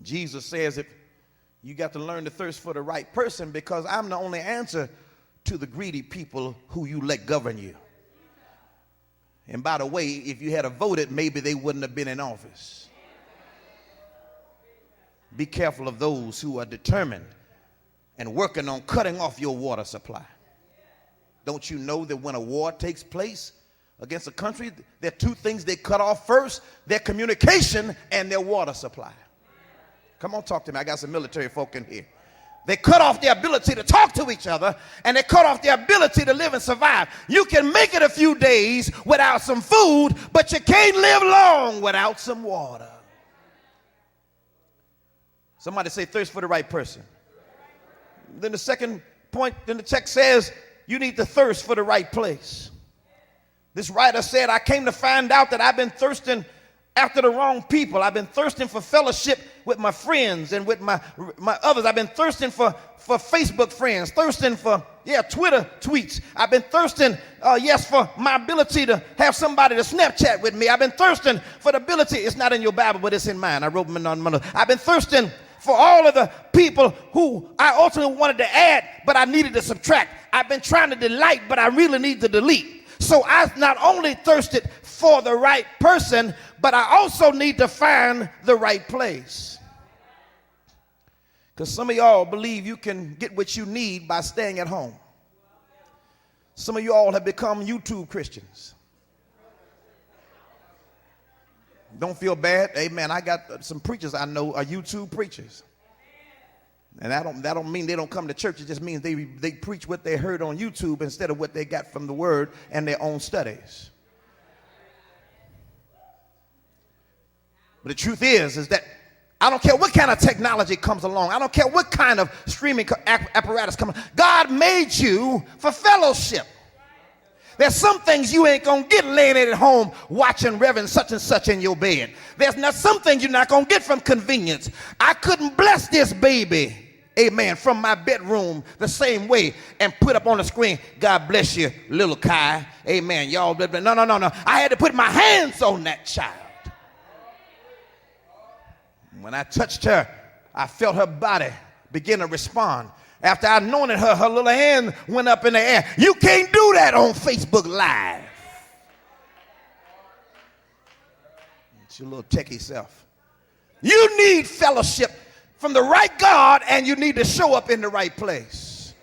Jesus says, if you got to learn to thirst for the right person, because I'm the only answer to the greedy people who you let govern you. And by the way, if you had voted, maybe they wouldn't have been in office. Be careful of those who are determined and working on cutting off your water supply. Don't you know that when a war takes place against a country, there are two things they cut off first: their communication and their water supply. Come on, talk to me. I got some military folk in here. They cut off their ability to talk to each other, and they cut off their ability to live and survive. You can make it a few days without some food, but you can't live long without some water. Somebody say thirst for the right person. Then the second point, then the text says you need to thirst for the right place. This writer said, I came to find out that I've been thirsting after the wrong people. I've been thirsting for fellowship with my friends and with my others. I've been thirsting for Facebook friends, thirsting for, Twitter tweets. I've been thirsting, for my ability to have somebody to Snapchat with me. I've been thirsting for the ability, it's not in your Bible, but it's in mine. I wrote them on my. I've been thirsting for all of the people who I ultimately wanted to add, but I needed to subtract. I've been trying to delight, but I really need to delete. So I not only thirsted for the right person, but I also need to find the right place. Because some of y'all believe you can get what you need by staying at home. Some of you all have become YouTube Christians. Don't feel bad. Amen. I got some preachers I know are YouTube preachers. And that don't mean they don't come to church. It just means they preach what they heard on YouTube instead of what they got from the Word and their own studies. But the truth is that I don't care what kind of technology comes along. I don't care what kind of streaming apparatus comes along. God made you for fellowship. There's some things you ain't going to get laying at home watching Reverend such and such in your bed. There's not some things you're not going to get from convenience. I couldn't bless this baby, amen, from my bedroom the same way and put up on the screen, God bless you, little Kai, amen. Y'all, no. I had to put my hands on that child. When I touched her, I felt her body begin to respond. After I anointed her, her little hand went up in the air. You can't do that on Facebook Live. It's your little techie self. You need fellowship from the right God, and you need to show up in the right place.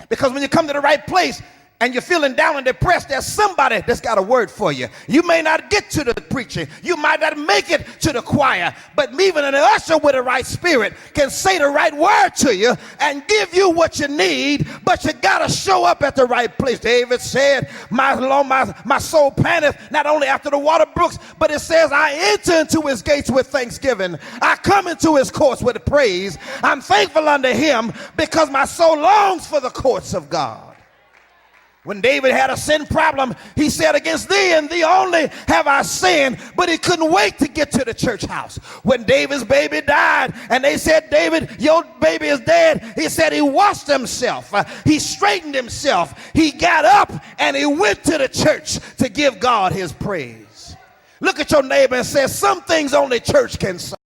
Because when you come to the right place and you're feeling down and depressed, there's somebody that's got a word for you. You may not get to the preaching. You might not make it to the choir. But even an usher with the right spirit can say the right word to you and give you what you need, but you got to show up at the right place. David said, my soul panteth not only after the water brooks, but it says, I enter into his gates with thanksgiving. I come into his courts with praise. I'm thankful unto him because my soul longs for the courts of God. When David had a sin problem, he said, against thee and thee only have I sinned, but he couldn't wait to get to the church house. When David's baby died and they said, David, your baby is dead, he said he washed himself, he straightened himself, he got up and he went to the church to give God his praise. Look at your neighbor and say, some things only church can solve.